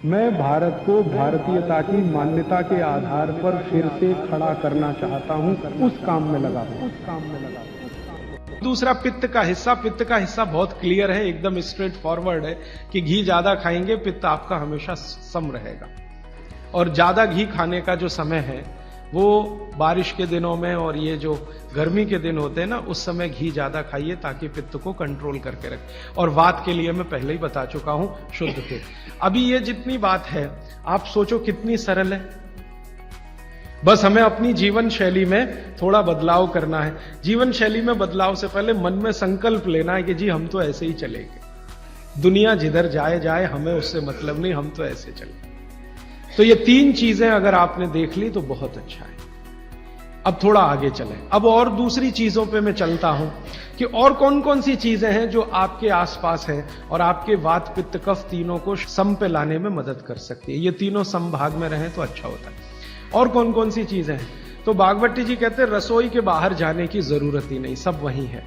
मैं भारत को भारतीयता की मान्यता के आधार पर फिर से खड़ा करना चाहता हूं, उस काम में लगा हूं। दूसरा पित्त का हिस्सा बहुत क्लियर है, एकदम स्ट्रेट फॉरवर्ड है कि घी ज्यादा खाएंगे पित्त आपका हमेशा सम रहेगा। और ज्यादा घी खाने का जो समय है वो बारिश के दिनों में और ये जो गर्मी के दिन होते हैं ना, उस समय घी ज्यादा खाइए ताकि पित्त को कंट्रोल करके रखें। और वात के लिए मैं पहले ही बता चुका हूं, शुद्ध पित्त। अभी ये जितनी बात है आप सोचो कितनी सरल है, बस हमें अपनी जीवन शैली में थोड़ा बदलाव करना है। जीवन शैली में बदलाव से पहले मन में संकल्प लेना है कि जी हम तो ऐसे ही चलेंगे, दुनिया जिधर जाए जाए हमें उससे मतलब नहीं, हम तो ऐसे चलेंगे। तो ये तीन चीजें अगर आपने देख ली तो बहुत अच्छा है। अब थोड़ा आगे चलें, अब और दूसरी चीजों पे मैं चलता हूं कि और कौन कौन सी चीजें हैं जो आपके आसपास हैं और आपके वात पित्त कफ तीनों को सम पे लाने में मदद कर सकती है। ये तीनों समभाग में रहें तो अच्छा होता है। और कौन कौन सी चीजें हैं? तो बागवती जी कहते हैं रसोई के बाहर जाने की जरूरत ही नहीं, सब वहीं है।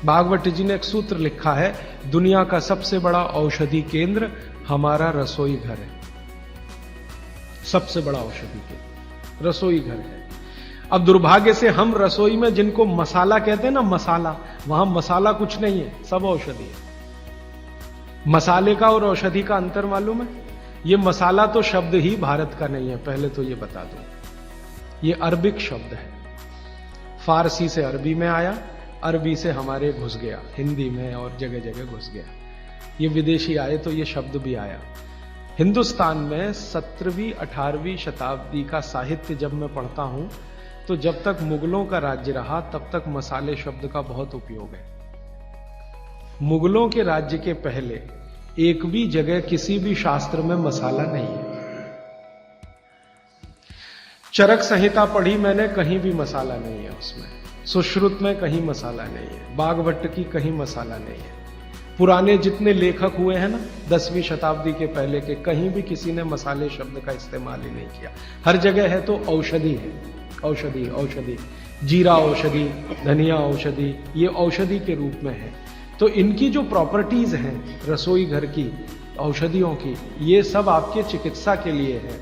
बागवती जी ने एक सूत्र लिखा है, दुनिया का सबसे बड़ा औषधि केंद्र हमारा रसोई घर है। सबसे बड़ा औषधि केंद्र रसोई घर है। अब दुर्भाग्य से हम रसोई में जिनको मसाला कहते हैं ना, मसाला, वहां मसाला कुछ नहीं है, सब औषधि है। मसाले का और औषधि का अंतर मालूम है? ये मसाला तो शब्द ही भारत का नहीं है, पहले तो ये बता दूं। ये अरबिक शब्द है, फारसी से अरबी में आया, अरबी से हमारे घुस गया, हिंदी में और जगह जगह घुस गया। ये विदेशी आए तो ये शब्द भी आया। हिंदुस्तान में 17वीं 18वीं शताब्दी का साहित्य जब मैं पढ़ता हूं तो जब तक मुगलों का राज्य रहा तब तक मसाले शब्द का बहुत उपयोग है। मुगलों के राज्य के पहले एक भी जगह किसी भी शास्त्र में मसाला नहीं है। चरक संहिता पढ़ी मैंने, कहीं भी मसाला नहीं है उसमें। सुश्रुत में कहीं मसाला नहीं है, बागवट की कहीं मसाला नहीं है। पुराने जितने लेखक हुए हैं ना 10वीं शताब्दी के पहले के, कहीं भी किसी ने मसाले शब्द का इस्तेमाल ही नहीं किया। हर जगह है तो औषधि है, औषधि औषधि, जीरा औषधि, धनिया औषधि, ये औषधि के रूप में है। तो इनकी जो प्रॉपर्टीज हैं रसोई घर की औषधियों की, ये सब आपके चिकित्सा के लिए है।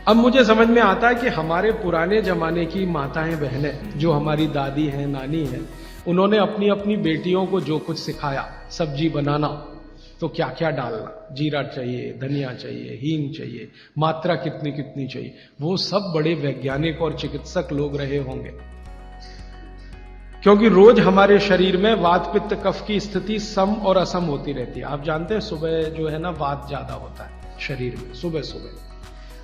अब मुझे समझ में आता है कि हमारे पुराने जमाने की माताएं बहनें, जो हमारी दादी हैं, नानी हैं, उन्होंने अपनी अपनी बेटियों को जो कुछ सिखाया, सब्जी बनाना तो क्या क्या डालना, जीरा चाहिए, धनिया चाहिए, हींग चाहिए, मात्रा कितनी कितनी चाहिए, वो सब बड़े वैज्ञानिक और चिकित्सक लोग रहे होंगे। क्योंकि रोज हमारे शरीर में वात पित्त कफ की स्थिति सम और असम होती रहती है। आप जानते हैं सुबह जो है ना वात ज्यादा होता है शरीर में, सुबह सुबह,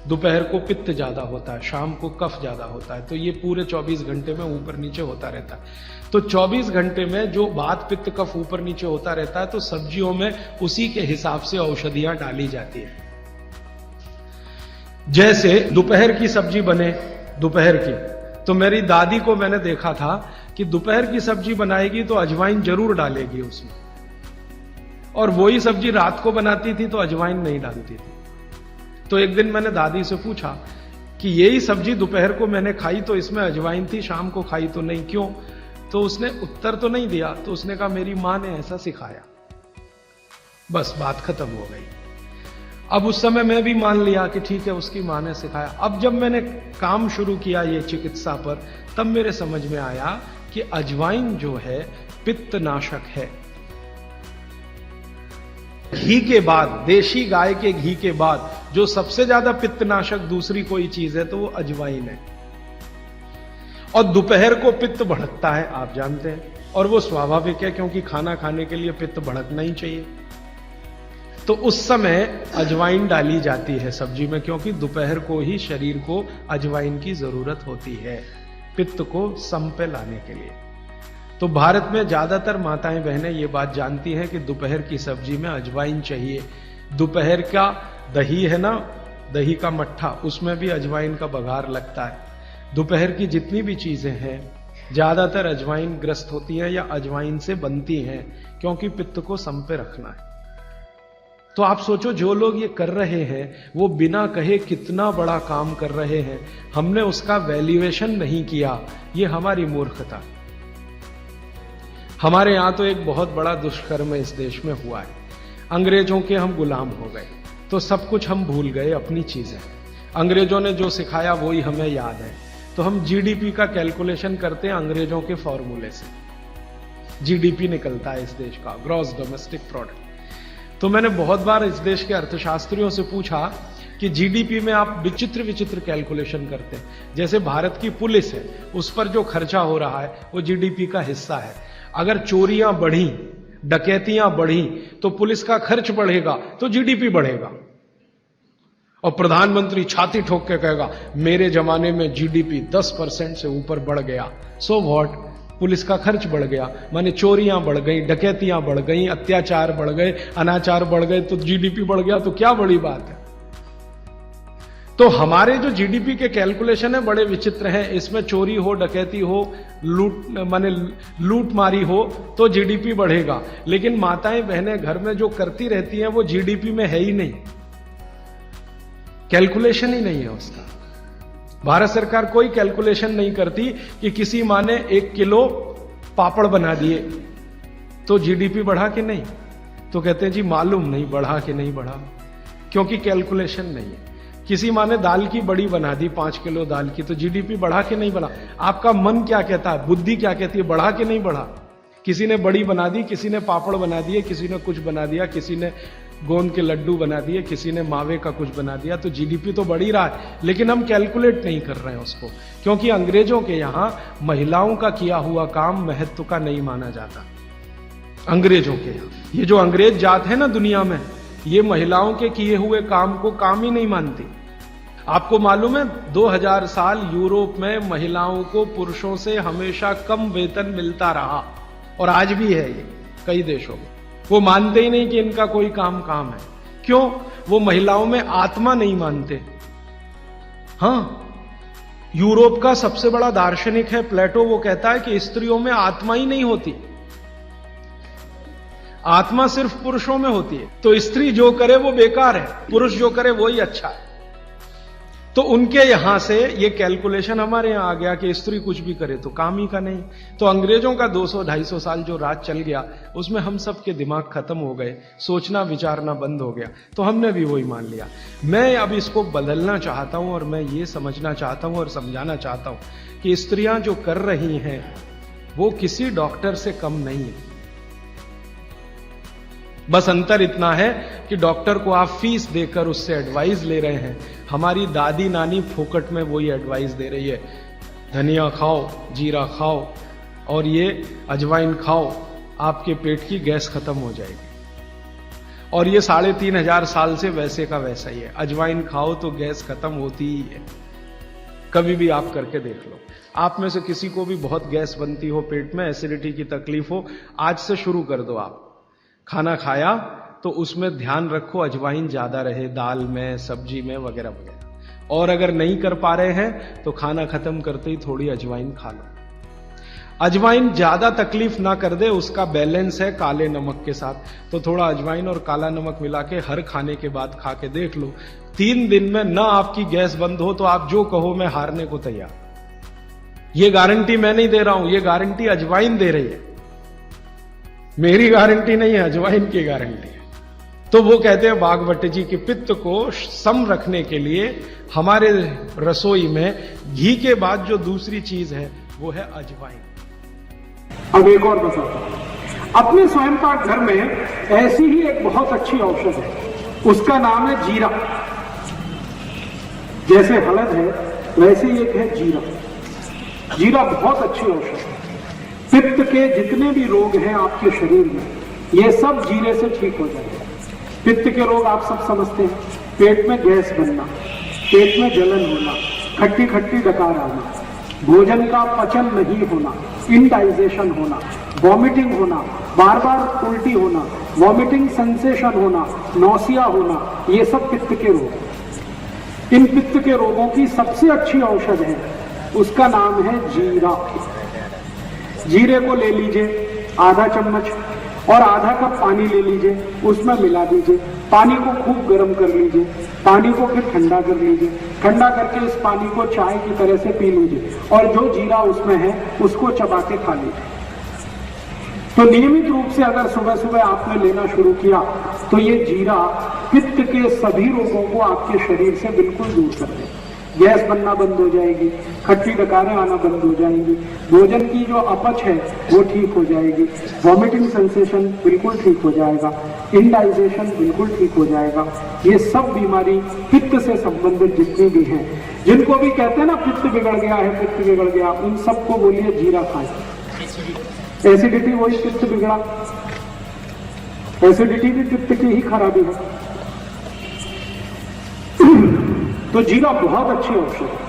दोपहर को पित्त ज्यादा होता है, शाम को कफ ज्यादा होता है। तो ये पूरे 24 घंटे में ऊपर नीचे होता रहता है। तो 24 घंटे में जो वात पित्त कफ ऊपर नीचे होता रहता है, तो सब्जियों में उसी के हिसाब से औषधियां डाली जाती है। जैसे दोपहर की सब्जी बने, दोपहर की, तो मेरी दादी को मैंने देखा था कि दोपहर की सब्जी बनाएगी तो अजवाइन जरूर डालेगी उसमें, और वही सब्जी रात को बनाती थी तो अजवाइन नहीं डालती थी। तो एक दिन मैंने दादी से पूछा कि यही सब्जी दोपहर को मैंने खाई तो इसमें अजवाइन थी, शाम को खाई तो नहीं, क्यों? तो उसने उत्तर तो नहीं दिया। तो उसने कहा मेरी मां ने ऐसा सिखाया। बस बात खत्म हो गई। अब उस समय मैं भी मान लिया कि ठीक है, उसकी मां ने सिखाया। अब जब मैंने काम शुरू किया ये चिकित्सा पर, तब मेरे समझ में आया कि अजवाइन जो है पित्तनाशक है। घी के बाद, देशी गाय के घी के बाद जो सबसे ज्यादा पित्तनाशक दूसरी कोई चीज है तो वो अजवाइन है। और दोपहर को पित्त भड़कता है, आप जानते हैं, और वो स्वाभाविक है क्योंकि खाना खाने के लिए पित्त भड़कना ही चाहिए। तो उस समय अजवाइन डाली जाती है सब्जी में, क्योंकि दोपहर को ही शरीर को अजवाइन की जरूरत होती है पित्त को सम पे लाने के लिए। तो भारत में ज्यादातर माताएं बहनें ये बात जानती हैं कि दोपहर की सब्जी में अजवाइन चाहिए। दोपहर का दही है ना, दही का मट्ठा, उसमें भी अजवाइन का बघार लगता है। दोपहर की जितनी भी चीजें हैं ज्यादातर अजवाइन ग्रस्त होती हैं या अजवाइन से बनती हैं, क्योंकि पित्त को सम पे रखना है। तो आप सोचो, जो लोग ये कर रहे हैं वो बिना कहे कितना बड़ा काम कर रहे हैं। हमने उसका वैल्यूएशन नहीं किया, ये हमारी मूर्खता। हमारे यहां तो एक बहुत बड़ा दुष्कर्म इस देश में हुआ है। अंग्रेजों के हम गुलाम हो गए, तो सब कुछ हम भूल गए, अपनी चीजें। अंग्रेजों ने जो सिखाया वही हमें याद है। तो हम जीडीपी का कैलकुलेशन करते हैं अंग्रेजों के फॉर्मूले से। जीडीपी निकलता है इस देश का, ग्रॉस डोमेस्टिक प्रोडक्ट। तो मैंने बहुत बार इस देश के अर्थशास्त्रियों से पूछा कि जीडीपी में आप विचित्र विचित्र कैलकुलेशन करते हैं। जैसे भारत की पुलिस है, उस पर जो खर्चा हो रहा है वो जीडीपी का हिस्सा है। अगर चोरियां बढ़ी, डकैतियां बढ़ी, तो पुलिस का खर्च बढ़ेगा तो जीडीपी बढ़ेगा। और प्रधानमंत्री छाती ठोक के कहेगा मेरे जमाने में जीडीपी 10% से ऊपर बढ़ गया। सो व्हाट, पुलिस का खर्च बढ़ गया, माने चोरियां बढ़ गई, डकैतियां बढ़ गई, अत्याचार बढ़ गए, अनाचार बढ़ गए, तो जीडीपी बढ़ गया, तो क्या बड़ी बात है। तो हमारे जो जीडीपी के कैलकुलेशन है बड़े विचित्र हैं। इसमें चोरी हो, डकैती हो, लूट मारी हो तो जीडीपी बढ़ेगा, लेकिन माताएं बहनें घर में जो करती रहती हैं वो जीडीपी में है ही नहीं, कैलकुलेशन ही नहीं है उसका। भारत सरकार कोई कैलकुलेशन नहीं करती कि किसी माँ ने 1 किलो पापड़ बना दिए तो जीडीपी बढ़ा कि नहीं, तो कहते हैं जी मालूम नहीं बढ़ा कि नहीं बढ़ा, क्योंकि कैलकुलेशन नहीं है। किसी माँ ने दाल की बड़ी बना दी 5 किलो दाल की, तो जीडीपी बढ़ा कि नहीं बढ़ा। आपका मन क्या कहता है, बुद्धि क्या कहती है, बढ़ा कि नहीं बढ़ा। किसी ने बड़ी बना दी, किसी ने पापड़ बना दिए, किसी ने कुछ बना दिया, किसी ने गोंद के लड्डू बना दिए, किसी ने मावे का कुछ बना दिया, तो जीडीपी तो बढ़ ही रहा है, लेकिन हम कैलकुलेट नहीं कर रहे हैं उसको, क्योंकि अंग्रेजों के यहां महिलाओं का किया हुआ काम महत्व का नहीं माना जाता। अंग्रेजों के यहां ये जो अंग्रेज जात है ना दुनिया में, ये महिलाओं के किए हुए काम को काम ही नहीं मानती। आपको मालूम है 2000 साल यूरोप में महिलाओं को पुरुषों से हमेशा कम वेतन मिलता रहा, और आज भी है ये कई देशों में। वो मानते ही नहीं कि इनका कोई काम है। क्यों? वो महिलाओं में आत्मा नहीं मानते। हां, यूरोप का सबसे बड़ा दार्शनिक है प्लेटो, वो कहता है कि स्त्रियों में आत्मा ही नहीं होती, आत्मा सिर्फ पुरुषों में होती है। तो स्त्री जो करे वो बेकार है, पुरुष जो करे वो ही अच्छा है। तो उनके यहां से ये कैलकुलेशन हमारे यहां आ गया कि स्त्री कुछ भी करे तो काम ही का नहीं। तो अंग्रेजों का 200-250 साल जो राज चल गया, उसमें हम सब के दिमाग खत्म हो गए, सोचना विचारना बंद हो गया, तो हमने भी वही मान लिया। मैं अब इसको बदलना चाहता हूं, और मैं ये समझना चाहता हूं और समझाना चाहता हूं कि स्त्रियां जो कर रही हैं वो किसी डॉक्टर से कम नहीं है। बस अंतर इतना है कि डॉक्टर को आप फीस देकर उससे एडवाइस ले रहे हैं, हमारी दादी नानी फोकट में वही एडवाइस दे रही है, धनिया खाओ, जीरा खाओ और ये अजवाइन खाओ, आपके पेट की गैस खत्म हो जाएगी। और ये 3500 साल से वैसे का वैसा ही है, अजवाइन खाओ तो गैस खत्म होती ही है। कभी भी आप करके देख लो। आप में से किसी को भी बहुत गैस बनती हो, पेट में एसिडिटी की तकलीफ हो, आज से शुरू कर दो। आप खाना खाया तो उसमें ध्यान रखो अजवाइन ज्यादा रहे, दाल में, सब्जी में, वगैरह वगैरह। और अगर नहीं कर पा रहे हैं तो खाना खत्म करते ही थोड़ी अजवाइन खा लो। अजवाइन ज्यादा तकलीफ ना कर दे, उसका बैलेंस है काले नमक के साथ, तो थोड़ा अजवाइन और काला नमक मिला के हर खाने के बाद खा के देख लो। 3 दिन में ना आपकी गैस बंद हो तो आप जो कहो मैं हारने को तैयार। ये गारंटी मैं नहीं दे रहा हूं, ये गारंटी अजवाइन दे रही है, मेरी गारंटी नहीं है, अजवाइन की गारंटी है। तो वो कहते हैं बागवट जी कि पित्त को सम रखने के लिए हमारे रसोई में घी के बाद जो दूसरी चीज है वो है अजवाइन। अब एक और बताता हूं, अपने स्वयं पाक घर में ऐसी ही एक बहुत अच्छी औषध है, उसका नाम है जीरा। जैसे हलद है वैसे ही एक है जीरा। जीरा बहुत अच्छी औषध है। पित्त के जितने भी रोग हैं आपके शरीर में, ये सब जीरे से ठीक हो जाएंगे। पित्त के रोग आप सब समझते हैं, पेट में गैस बनना, पेट में जलन होना, खट्टी खट्टी डकार आना, भोजन का पचन नहीं होना, इंडाइजेशन होना, वॉमिटिंग होना, बार बार उल्टी होना, वॉमिटिंग सेंसेशन होना, नौसिया होना, ये सब पित्त के रोग। इन पित्त के रोगों की सबसे अच्छी औषध है, उसका नाम है जीरा। जीरे को ले लीजिए आधा चम्मच और आधा कप पानी ले लीजिए, उसमें मिला दीजिए, पानी को खूब गर्म कर लीजिए, पानी को फिर ठंडा कर लीजिए, ठंडा करके इस पानी को चाय की तरह से पी लीजिए और जो जीरा उसमें है उसको चबा के खा लीजिए। तो नियमित रूप से अगर सुबह सुबह आपने लेना शुरू किया तो ये जीरा पित्त के सभी रोगों को आपके शरीर से बिल्कुल दूर कर देगा। गैस बनना बंद हो जाएगी, खट्टी डकारें आना बंद हो जाएंगी, भोजन की जो अपच है वो ठीक हो जाएगी, वॉमिटिंग सेंसेशन बिल्कुल ठीक हो जाएगा, इंडाइजेशन बिल्कुल ठीक हो जाएगा। ये सब बीमारी पित्त से संबंधित जितनी भी हैं, जिनको भी कहते हैं ना पित्त बिगड़ गया है, पित्त बिगड़ गया, उन सबको बोलिए जीरा खाएं। एसिडिटी वही पित्त बिगड़ा, एसिडिटी भी पित्त की ही खराबी है। तो जीरा बहुत अच्छी औषध है।